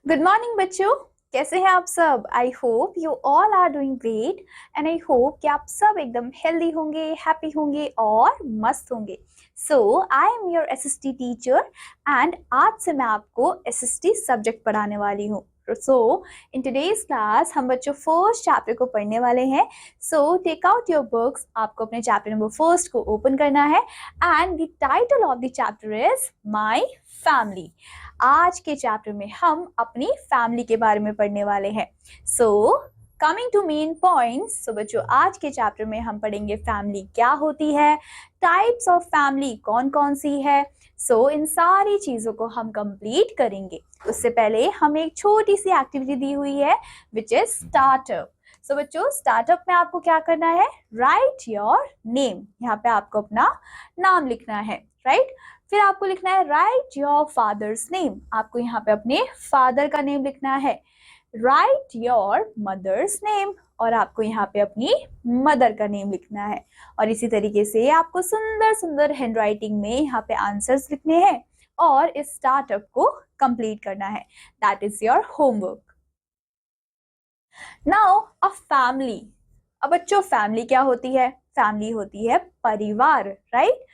Good morning बच्चों, कैसे हैं आप सब। I hope you all are doing great and I hope कि आप सब एकदम हेल्दी होंगे, हैप्पी होंगे और मस्त होंगे। So I am your SST teacher and आज से मैं आपको एसएसटी सब्जेक्ट पढ़ाने वाली हूँ। सो इन टुडेज क्लास हम बच्चों फर्स्ट चैप्टर को पढ़ने वाले हैं। So take out your books, आपको अपने चैप्टर नंबर फर्स्ट को ओपन करना है and the title of the chapter is my family. आज के चैप्टर में हम अपनी फैमिली के बारे में पढ़ने वाले हैं। So coming to main points, so बच्चों आज के चैप्टर में हम पढ़ेंगे फैमिली क्या होती है, टाइप्स ऑफ फैमिली कौन कौन सी है। सो इन सारी चीजों को हम कंप्लीट करेंगे। उससे पहले हमें एक छोटी सी एक्टिविटी दी हुई है विच इज स्टार्टअप। सो बच्चों स्टार्टअप में आपको क्या करना है, राइट योर नेम। यहाँ पे आपको अपना नाम लिखना है, राइट। फिर आपको लिखना है राइट योर फादर्स नेम, आपको यहाँ पे अपने फादर का नेम लिखना है। राइट योर मदर्स नेम, और आपको यहाँ पे अपनी मदर का नेम लिखना है। और इसी तरीके से आपको सुंदर सुंदर हैंडराइटिंग में यहाँ पे आंसर्स लिखने हैं और इस स्टार्टअप को कंप्लीट करना है। That is your homework. Now a family. अब बच्चों फैमिली क्या होती है, फैमिली होती है परिवार, right.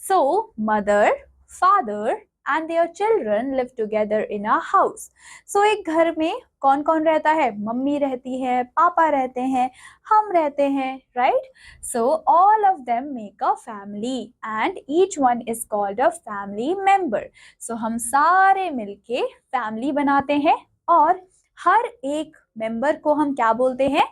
So, mother, father and their children live together in a house. So, एक घर में कौन कौन रहता है, मम्मी रहती है, पापा रहते हैं, हम रहते हैं, right? So, all of them make a family and each one is called a family member. So, हम सारे मिलके family बनाते हैं और हर एक मेंबर को हम क्या बोलते हैं,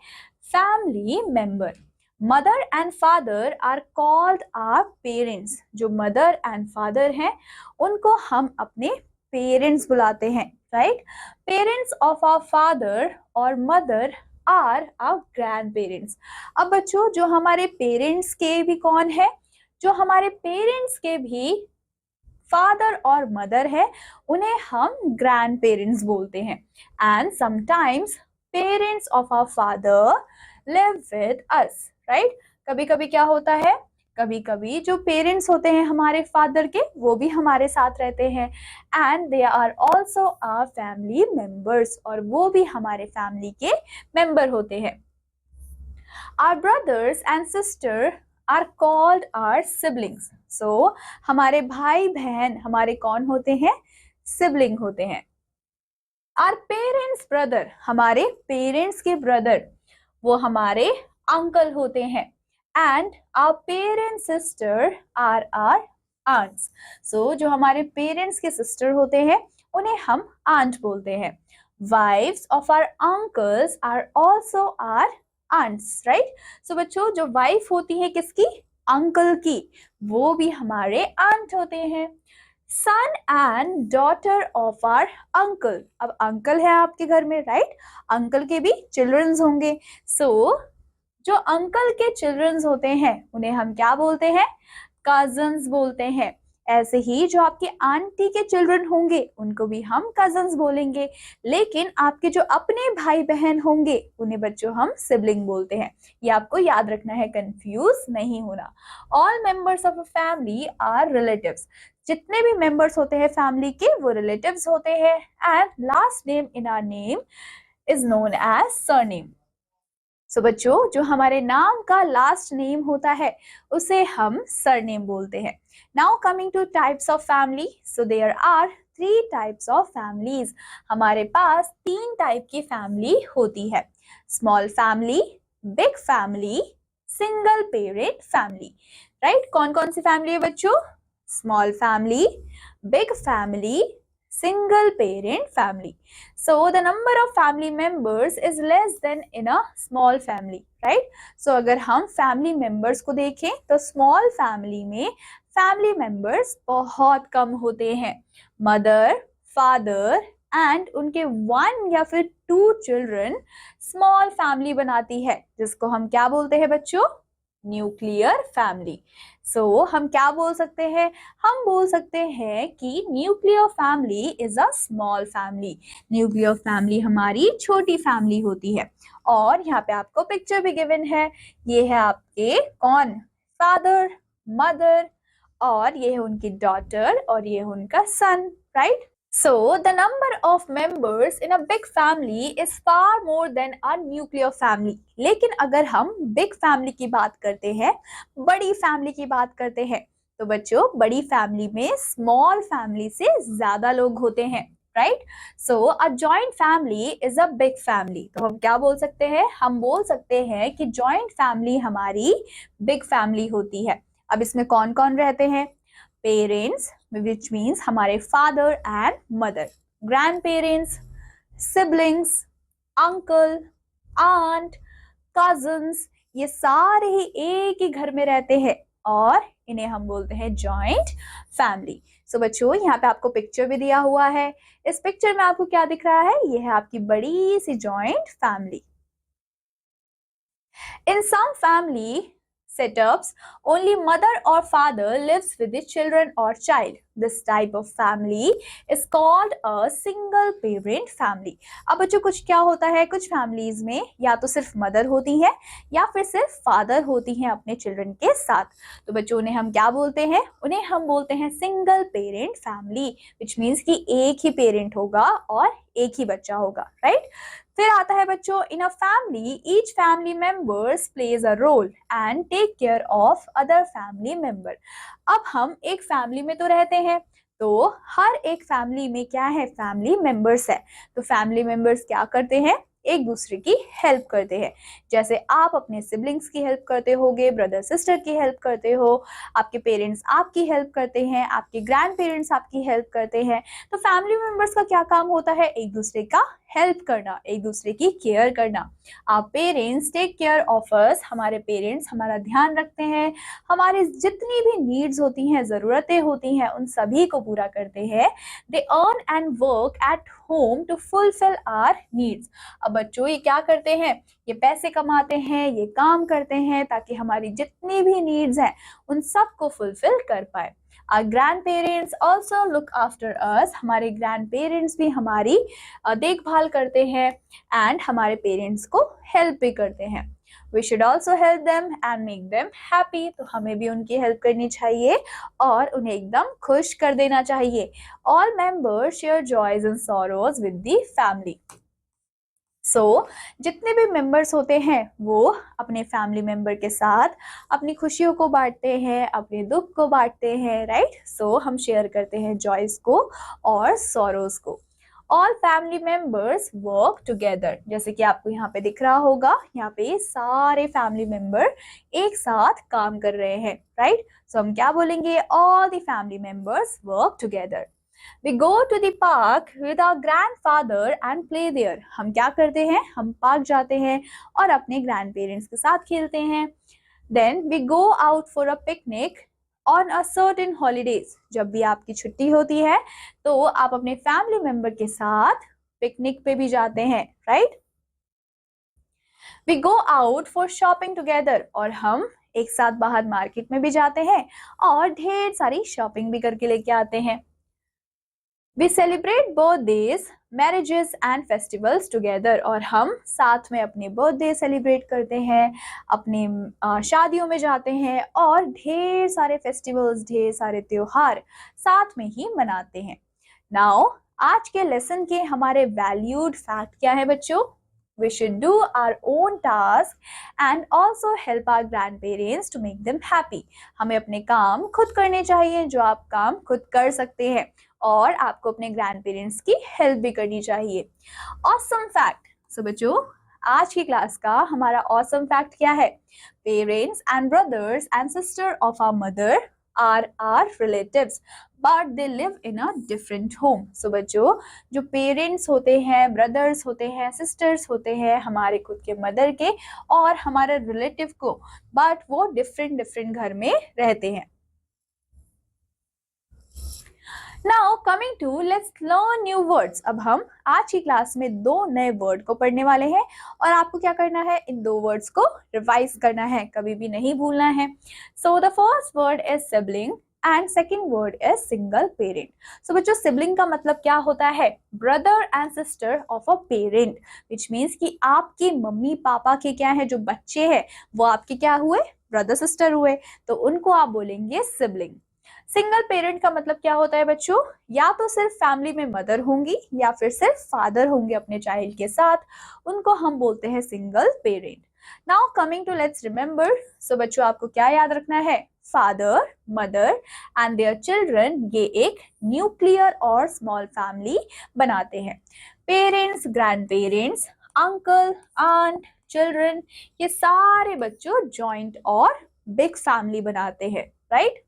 family member. Mother and father are called our parents. जो मदर एंड फादर हैं उनको हम अपने पेरेंट्स बुलाते हैं, right. Parents of our father और mother are our grandparents. अब बच्चों जो हमारे पेरेंट्स के भी कौन है, जो हमारे पेरेंट्स के भी फादर और मदर है उन्हें हम ग्रैंड पेरेंट्स बोलते हैं। And sometimes parents of our father live with us, right. कभी कभी क्या होता है, कभी कभी जो पेरेंट्स होते हैं हमारे फादर के वो भी हमारे साथ रहते हैं and they are also our family members, और वो भी हमारे फैमिली के मेंबर होते हैं। Our brothers and sister are called our siblings. So हमारे भाई बहन हमारे कौन होते हैं, सिबलिंग होते हैं। आवर पेरेंट्स ब्रदर, हमारे पेरेंट्स के ब्रदर वो हमारे अंकल होते हैं। And our parents sister are our aunts. So जो हमारे पेरेंट्स के सिस्टर होते हैं उन्हें हम आंट बोलते हैं। Wifes of our uncles are also our aunts, right. So बच्चों जो वाइफ होती है किसकी, अंकल की, वो भी हमारे आंट होते हैं। Son and daughter of our uncle. अब अंकल है आपके घर में, राइट, अंकल के भी चिल्ड्रंस होंगे। सो जो अंकल के चिल्ड्रंस होते हैं उन्हें हम क्या बोलते हैं, कजन्स बोलते हैं। ऐसे ही जो आपके आंटी के चिल्ड्रन होंगे उनको भी हम कजन्स बोलेंगे, लेकिन आपके जो अपने भाई बहन होंगे उन्हें बच्चों हम सिबलिंग बोलते हैं। ये आपको याद रखना है, कंफ्यूज नहीं होना। All members of a family are relatives. जितने भी मेंबर्स होते हैं फैमिली के वो रिलेटिव्स होते हैं। And last name in our name is known as surname. So बच्चों जो हमारे नाम का लास्ट नेम होता है उसे हम सरनेम बोलते हैं। Now coming to types of family, so there are 3 types of families. हमारे पास 3 टाइप की फैमिली होती है, small family, big family, single parent family, right. कौन कौन सी फैमिली है बच्चों, small family, big family, single parent family. So the number of family members is less than in a small family, right? So अगर हम family members को देखें तो small family में family members बहुत कम होते हैं। mother, father and उनके 1 या फिर 2 children small family बनाती है, जिसको हम क्या बोलते हैं बच्चों, न्यूक्लियर फैमिली। सो हम क्या बोल सकते हैं, हम बोल सकते हैं कि nuclear family is a small family. Nuclear family हमारी छोटी फैमिली होती है। और यहाँ पे आपको पिक्चर भी गिवन है, ये है आपके कौन, फादर, मदर, और ये है उनकी डॉटर और ये है उनका सन, right. So, the number of members in a big family is far more than a nuclear family. लेकिन अगर हम big family की बात करते हैं, बड़ी family की बात करते हैं, तो बच्चों बड़ी family में small family से ज़्यादा लोग होते हैं, right? So, a joint family is a big family. तो हम क्या बोल सकते हैं? हम बोल सकते हैं कि joint family हमारी big family होती है. अब इसमें कौन कौन रहते हैं? पेरेंट्स, विच मीन्स हमारे father and mother, grand parents, siblings, uncle, aunt, cousins, ये सारे ही एक ही घर में रहते हैं और इन्हें हम बोलते हैं जॉइंट फैमिली. सो बच्चों यहाँ पे आपको पिक्चर भी दिया हुआ है. इस पिक्चर में आपको क्या दिख रहा है? ये है आपकी बड़ी सी joint family. In some family setups, only mother or father lives with the children or child. This type of family is called a single parent family. अब बच्चों कुछ क्या होता है, कुछ फैमिलीज में या तो सिर्फ मदर होती है या फिर सिर्फ फादर होती हैं अपने चिल्ड्रन के साथ. तो बच्चों उन्हें हम क्या बोलते हैं? उन्हें हम बोलते हैं single parent family, which means कि एक ही पेरेंट होगा और एक ही बच्चा होगा, राइट? फिर आता है बच्चों, in a family each family members plays a role and take care of other family member. अब हम एक फैमिली में तो रहते हैं, तो हर एक फैमिली में क्या है? फैमिली मेंबर्स है. तो फैमिली मेंबर्स क्या करते हैं? एक दूसरे की हेल्प करते हैं. जैसे आप अपने सिबलिंग्स की हेल्प करते होगे, ब्रदर सिस्टर की हेल्प करते हो, आपके पेरेंट्स आपकी हेल्प करते हैं, आपके ग्रैंड पेरेंट्स आपकी हेल्प करते हैं. तो फैमिली मेंबर्स का क्या काम होता है? एक दूसरे का हेल्प करना, एक दूसरे की केयर करना. आप parents take care of us, हमारे पेरेंट्स हमारा ध्यान रखते हैं, हमारी जितनी भी नीड्स होती हैं, ज़रूरतें होती हैं, उन सभी को पूरा करते हैं. They earn and work at home to fulfil our needs. अब बच्चों ये क्या करते हैं? ये पैसे कमाते हैं, ये काम करते हैं ताकि हमारी जितनी भी नीड्स हैं उन सब को फुलफिल कर पाए. Our grandparents also look after us. हमारे grandparents भी हमारी देखभाल करते हैं and हमारे पेरेंट्स को हेल्प भी करते हैं. We should also help them and make them happy. तो हमें भी उनकी हेल्प करनी चाहिए और उन्हें एकदम खुश कर देना चाहिए. All members share joys and sorrows with the family. जितने भी मेंबर्स होते हैं वो अपने फैमिली मेंबर के साथ अपनी खुशियों को बांटते हैं, अपने दुख को बांटते हैं, राइट? हम शेयर करते हैं जॉयस को और सॉरोज को. All family members work together. जैसे कि आपको यहाँ पे दिख रहा होगा, यहाँ पे सारे फैमिली मेंबर एक साथ काम कर रहे हैं, राइट? हम क्या बोलेंगे? All the family members work together. We go to the park with our grandfather and play there. हम क्या करते हैं? हम पार्क जाते हैं और अपने ग्रैंड पेरेंट्स के साथ खेलते हैं. Then we go out for a picnic on a certain holidays. जब भी आपकी छुट्टी होती है तो आप अपने फैमिली मेंबर के साथ पिकनिक पे भी जाते हैं, right? We go out for shopping together. और हम एक साथ बाहर मार्केट में भी जाते हैं और ढेर सारी शॉपिंग भी करके लेके आते हैं. We celebrate birthdays, marriages and festivals together. और हम साथ में अपने बर्थडे सेलिब्रेट करते हैं, अपने शादियों में जाते हैं और ढेर सारे फेस्टिवल्स, ढेर सारे त्योहार साथ में ही मनाते हैं. नाउ आज के लेसन के हमारे वैल्यूड फैक्ट क्या है बच्चों? We should do our own task and also help our grandparents to make them happy. हमें अपने काम खुद करने चाहिए, जो आप काम खुद कर सकते हैं, और आपको अपने ग्रैंड पेरेंट्स की हेल्प भी करनी चाहिए. Awesome fact. बच्चों आज की क्लास का हमारा ऑसम फैक्ट क्या है? Parents and brothers and sister of our mother are are relatives but they live in a different home. बच्चों जो पेरेंट्स होते हैं, ब्रदर्स होते हैं, सिस्टर्स होते हैं हमारे खुद के मदर के और हमारे रिलेटिव को, बट वो डिफरेंट घर में रहते हैं. Now coming to let's learn new words. अब हम आज की क्लास में दो नए वर्ड को पढ़ने वाले हैं और आपको क्या करना है? इन दो वर्ड्स को रिवाइज करना है, कभी भी नहीं भूलना है. So the first word is sibling and second word is single parent. So बच्चों सिबलिंग का मतलब क्या होता है? Brother and sister of a parent, which means कि आपके मम्मी पापा के क्या है, जो बच्चे हैं वो आपके क्या हुए? ब्रदर सिस्टर हुए, तो उनको आप बोलेंगे सिबलिंग. सिंगल पेरेंट का मतलब क्या होता है बच्चों, या तो सिर्फ फैमिली में मदर होंगी या फिर सिर्फ फादर होंगे अपने चाइल्ड के साथ, उनको हम बोलते हैं single parent. Now coming to let's remember, so बच्चों आपको क्या याद रखना है, father, mother and their children, ये एक न्यूक्लियर और स्मॉल फैमिली बनाते हैं। Parents, grandparents, uncle, aunt, children, ये सारे बच्चों जॉइंट और बिग फैमिली बनाते हैं, राइट।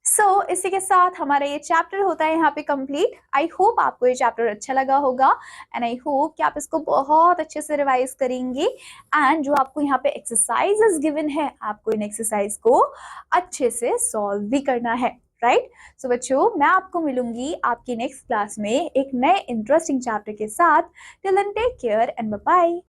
सो इसी के साथ हमारा ये चैप्टर होता है यहाँ पे कंप्लीट। आई होप आपको ये चैप्टर अच्छा लगा होगा एंड आई होप कि आप इसको बहुत अच्छे से रिवाइज करेंगे एंड जो आपको यहाँ पे एक्सरसाइजेस गिवन है, आपको इन एक्सरसाइज को अच्छे से सॉल्व भी करना है, राइट। सो बच्चों मैं आपको मिलूंगी आपकी नेक्स्ट क्लास में एक नए इंटरेस्टिंग चैप्टर के साथ। Till then take care and bye bye.